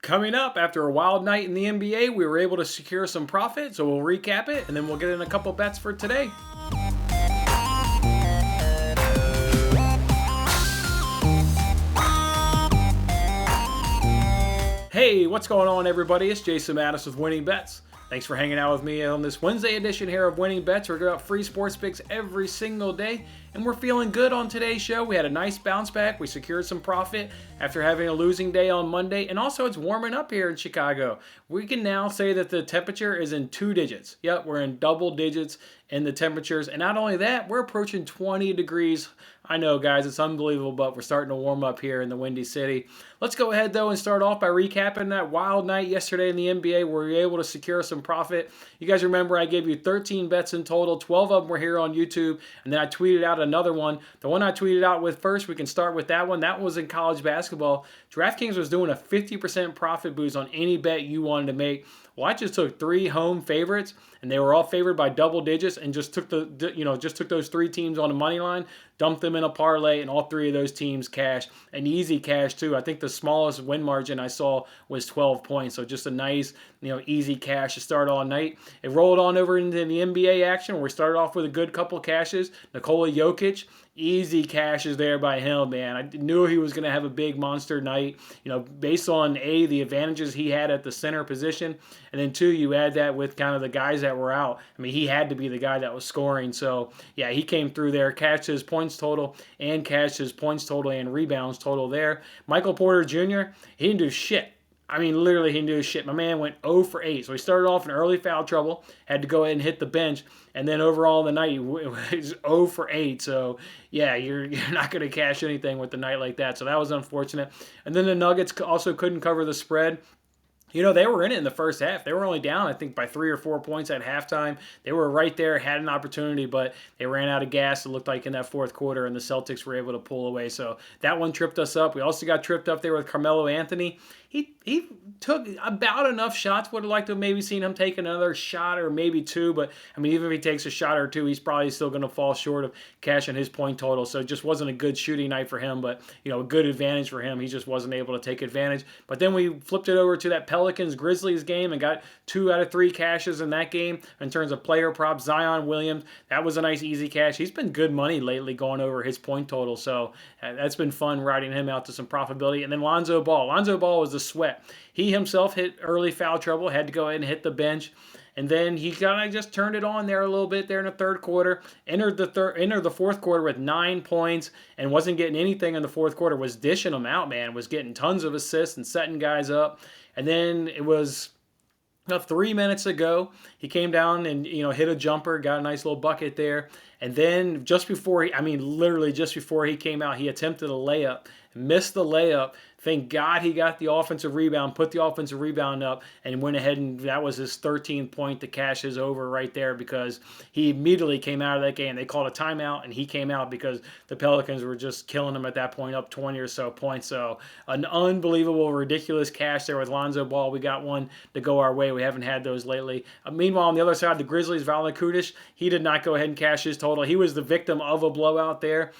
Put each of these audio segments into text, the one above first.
Coming up, after a wild night in the NBA, we were able to secure some profit, so we'll recap it, and then we'll get in a couple bets for today. Hey, what's going on, everybody? It's Jason Mattis with Winning Bets. Thanks for hanging out with me on this Wednesday edition here of Winning Bets. We're going to free sports picks every single day, and we're feeling good on today's show. We had a nice bounce back. We secured some profit after having a losing day on Monday, and also it's warming up here in Chicago. We can now say that the temperature is in 2 digits. Yep, we're in double digits in the temperatures, and not only that, we're approaching 20 degrees. I know, guys, it's unbelievable, but we're starting to warm up here in the Windy City. Let's go ahead, though, and start off by recapping that wild night yesterday in the NBA where we were able to secure some profit. You guys remember I gave you 13 bets in total. 12 of them were here on YouTube, and then I tweeted out another one. The one I tweeted out with first, we can start with that one. That was in college basketball. DraftKings was doing a 50% profit boost on any bet you wanted to make. Well, I just took 3 home favorites, and they were all favored by double digits, and just took those 3 teams on the money line, dumped them in a parlay, and all 3 of those teams cashed. An easy cash too. I think the smallest win margin I saw was 12 points, so just a nice, easy cash to start all night. It rolled on over into the NBA action, where we started off with a good couple cashes. Nikola Jokic. Easy cashes there by him, man. I knew he was going to have a big monster night, based on the advantages he had at the center position, and then 2, you add that with kind of the guys that were out. I mean, he had to be the guy that was scoring. So, yeah, he came through there, cashed his points total and cashed his points total and rebounds total there. Michael Porter Jr., he didn't do shit. I mean, literally, he didn't do shit. My man went 0 for 8. So he started off in early foul trouble, had to go ahead and hit the bench, and then overall the night, he was 0 for 8. So, yeah, you're not going to cash anything with a night like that. So that was unfortunate. And then the Nuggets also couldn't cover the spread. They were in it in the first half. They were only down, I think, by 3 or 4 points at halftime. They were right there, had an opportunity, but they ran out of gas, it looked like, in that fourth quarter, and the Celtics were able to pull away. So that one tripped us up. We also got tripped up there with Carmelo Anthony. He took about enough shots. Would have liked to have maybe seen him take another shot or maybe 2. But, I mean, even if he takes a shot or 2, he's probably still going to fall short of cashing his point total. So it just wasn't a good shooting night for him. But, a good advantage for him. He just wasn't able to take advantage. But then we flipped it over to that Pelicans-Grizzlies game and got 2 out of 3 cashes in that game in terms of player props. Zion Williams, that was a nice easy cash. He's been good money lately going over his point total. So that's been fun riding him out to some profitability. And then Lonzo Ball. Lonzo Ball was the sweat. He himself hit early foul trouble, had to go ahead and hit the bench. And then he kind of just turned it on there a little bit there in the third quarter. Entered the fourth quarter with 9 points and wasn't getting anything in the fourth quarter. Was dishing them out, man. Was getting tons of assists and setting guys up. And then it was about 3 minutes ago, he came down and hit a jumper, got a nice little bucket there. And then just before he came out, he attempted a layup, missed the layup. Thank God he got the offensive rebound, put the offensive rebound up, and went ahead, and that was his 13th point to cash his over right there, because he immediately came out of that game. They called a timeout, and he came out because the Pelicans were just killing him at that point, up 20 or so points. So an unbelievable, ridiculous cash there with Lonzo Ball. We got one to go our way. We haven't had those lately. Meanwhile, on the other side, the Grizzlies, Valanciunas, he did not go ahead and cash his total. He was the victim of a blowout there.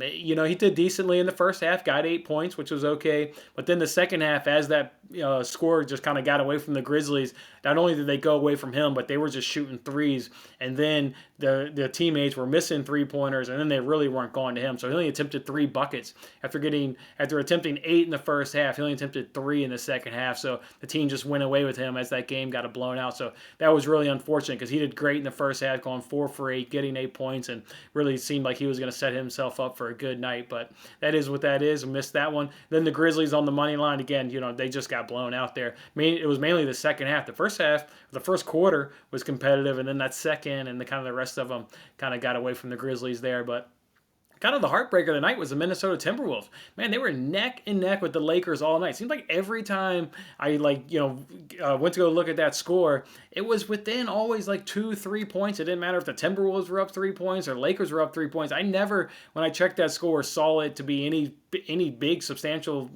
He did decently in the first half, got 8 points, which was okay. But then the second half, as that score just kind of got away from the Grizzlies, not only did they go away from him, but they were just shooting threes. And then the teammates were missing 3-pointers, and then they really weren't going to him. So he only attempted 3 buckets after attempting 8 in the first half. He only attempted 3 in the second half. So the team just went away with him as that game got blown out. So that was really unfortunate, because he did great in the first half, going 4 for 8, getting 8 points, and really seemed like he was going to set himself up for a good night. But that is what that is. I missed that one. Then the Grizzlies on the money line again. They just got blown out there. It was mainly the second half. The first quarter was competitive, and then that second and the rest of them kind of got away from the Grizzlies there. But kind of the heartbreaker of the night was the Minnesota Timberwolves. Man, they were neck and neck with the Lakers all night. It seemed like every time I went to go look at that score, it was within always 2-3 points. It didn't matter if the Timberwolves were up 3 points or Lakers were up 3 points. I never, when I checked that score, saw it to be any big substantial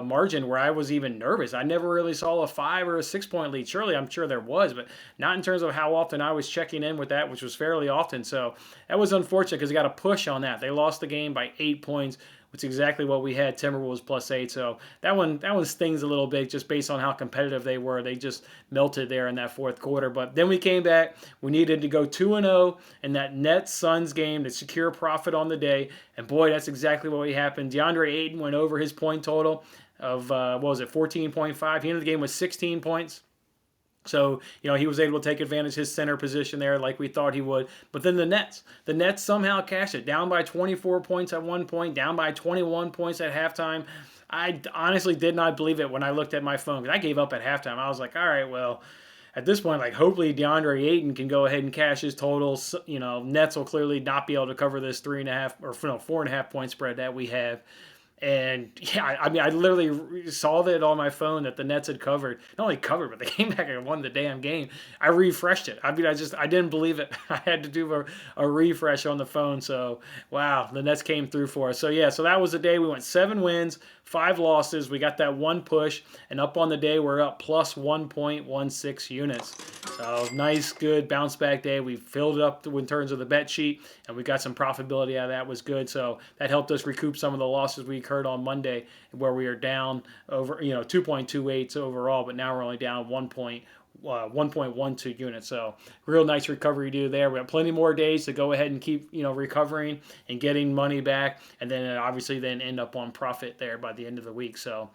margin where I was even nervous. I never really saw a 5 or a 6 point lead. Surely, I'm sure there was, but not in terms of how often I was checking in with that, which was fairly often. So that was unfortunate, because they got a push on that. They lost the game by 8 points, which is exactly what we had. Timberwolves +8. So that one stings a little bit just based on how competitive they were. They just melted there in that fourth quarter. But then we came back. We needed to go 2-0 in that Nets Suns game to secure profit on the day. And boy, that's exactly what happened. DeAndre Ayton went over his point total of, 14.5. He ended the game with 16 points. So, he was able to take advantage of his center position there like we thought he would. But then the Nets somehow cashed it. Down by 24 points at one point, down by 21 points at halftime. I honestly did not believe it when I looked at my phone, because I gave up at halftime. I was like, all right, well, at this point, like, hopefully DeAndre Ayton can go ahead and cash his totals. Nets will clearly not be able to cover this 4.5 point spread that we have. And yeah, I mean, I literally saw it on my phone that the Nets had covered. Not only covered, but they came back and won the damn game. I refreshed it. I mean, I didn't believe it. I had to do a refresh on the phone. So, wow, the Nets came through for us. So, yeah, so that was the day. We went 7 wins, 5 losses. We got that one push. And up on the day, we're up plus 1.16 units. So, nice, good bounce back day. We filled it up in terms of the bet sheet, and we got some profitability out of that. Was good. So, that helped us recoup some of the losses we incurred on Monday, where we were down over 2.28 overall, but now we're only down 1.12 units. So real nice recovery to do there. We have plenty more days to go ahead and keep recovering and getting money back, and then obviously then end up on profit there by the end of the week. So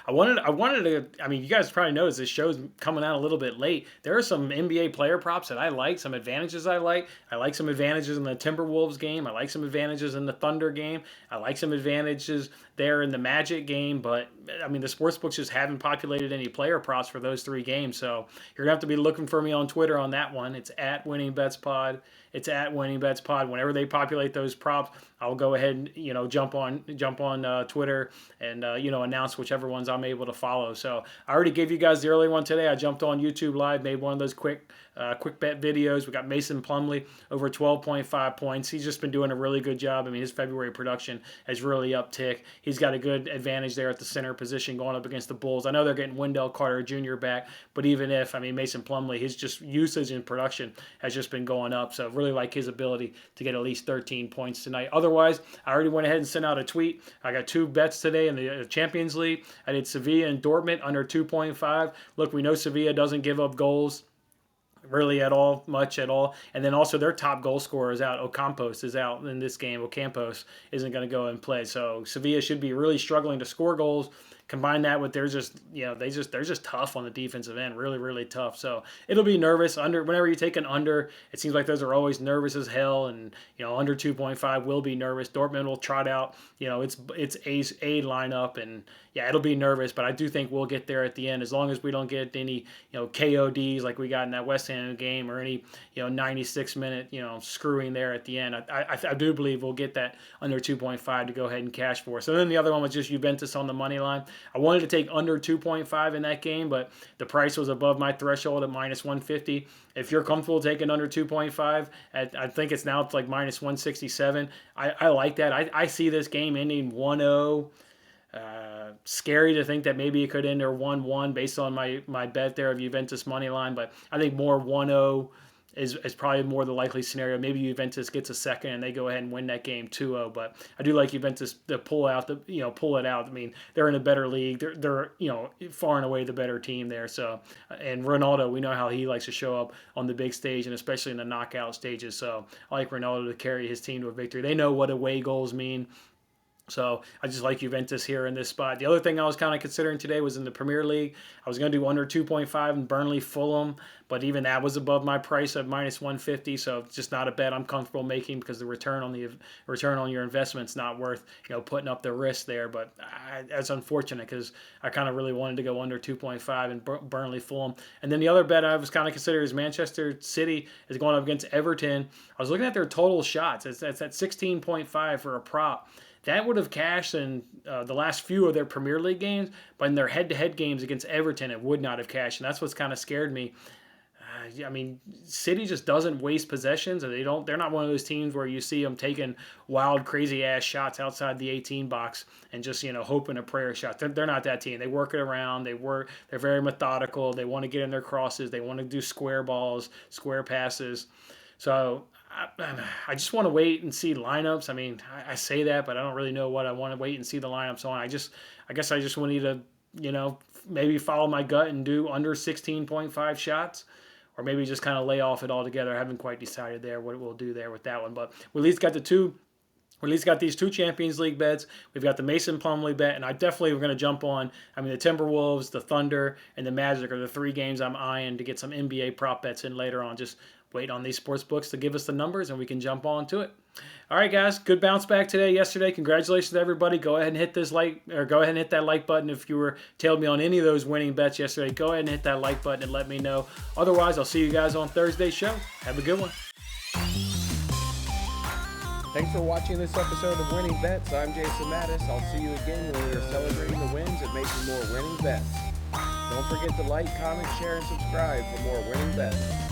I wanted to. I mean, you guys probably noticed this show's coming out a little bit late. There are some NBA player props that I like, some advantages I like. I like some advantages in the Timberwolves game. I like some advantages in the Thunder game. I like some advantages there in the Magic game. But I mean, the sportsbooks just haven't populated any player props for those 3 games. So you're gonna have to be looking for me on Twitter on that one. It's at WinningBetsPod. It's at WinningBetsPod. Whenever they populate those props, I'll go ahead and jump on Twitter and announce whichever ones I'm able to follow. So I already gave you guys the early one today. I jumped on YouTube Live, made one of those quick bet videos. We got Mason Plumlee over 12.5 points. He's just been doing a really good job. I mean, his February production has really uptick. He's got a good advantage there at the center position going up against the Bulls. I know they're getting Wendell Carter Jr. back, but even if, I mean, Mason Plumlee, his just usage and production has just been going up. So really like his ability to get at least 13 points tonight. Otherwise, I already went ahead and sent out a tweet. I got 2 bets today in the Champions League. I did Sevilla and Dortmund under 2.5. Look, we know Sevilla doesn't give up goals really much at all. And then also their top goal scorer is out. Ocampos is out in this game. Ocampos isn't going to go and play. So Sevilla should be really struggling to score goals. Combine that with they're just tough on the defensive end, really, really tough. So it'll be nervous. Whenever you take an under, it seems like those are always nervous as hell, and under 2.5 will be nervous. Dortmund will trot out its A lineup, and yeah, it'll be nervous, but I do think we'll get there at the end as long as we don't get any KODs like we got in that West Ham game, or any 96-minute screwing there at the end. I do believe we'll get that under 2.5 to go ahead and cash for. So then the other one was just Juventus on the money line. I wanted to take under 2.5 in that game, but the price was above my threshold at minus 150. If you're comfortable taking under 2.5, I think it's like minus 167. I like that. I see this game ending 1-0. Scary to think that maybe it could end or 1-1 based on my bet there of Juventus money line, but I think more 1-0 is probably more the likely scenario. Maybe Juventus gets a second and they go ahead and win that game 2-0. But I do like Juventus to pull it out. I mean, they're in a better league. They're far and away the better team there. So, and Ronaldo, we know how he likes to show up on the big stage, and especially in the knockout stages. So I like Ronaldo to carry his team to a victory. They know what away goals mean. So I just like Juventus here in this spot. The other thing I was kind of considering today was in the Premier League. I was going to do under 2.5 in Burnley Fulham, but even that was above my price of minus 150. So it's just not a bet I'm comfortable making, because the return on your investment's not worth putting up the risk there. But that's unfortunate, because I kind of really wanted to go under 2.5 in Burnley Fulham. And then the other bet I was kind of considering is Manchester City is going up against Everton. I was looking at their total shots. It's at 16.5 for a prop. That would have cashed in the last few of their Premier League games, but in their head-to-head games against Everton, it would not have cashed, and that's what's kind of scared me. I mean, City just doesn't waste possessions, and they're not one of those teams where you see them taking wild, crazy-ass shots outside the 18 box and just hoping a prayer shot. They're not that team. They work it around. They're very methodical. They want to get in their crosses. They want to do square balls, square passes. So I just want to wait and see lineups. I mean, I say that, but I don't really know what I want to wait and see the lineups on. I guess I just want to, maybe follow my gut and do under 16.5 shots, or maybe just kind of lay off it altogether. I haven't quite decided there what we'll do there with that one, but we at least got these two Champions League bets. We've got the Mason Plumlee bet, and I definitely going to jump on. I mean, the Timberwolves, the Thunder, and the Magic are the three games I'm eyeing to get some NBA prop bets in later on. Just wait on these sports books to give us the numbers, and we can jump on to it. All right, guys, good bounce back yesterday. Congratulations to everybody. Go ahead and hit that like button if you were tailed me on any of those winning bets yesterday. Go ahead and hit that like button and let me know. Otherwise, I'll see you guys on Thursday's show. Have a good one. Thanks for watching this episode of Winning Bets. I'm Jason Mattis. I'll see you again when we are celebrating the wins and making more winning bets. Don't forget to like, comment, share, and subscribe for more winning bets.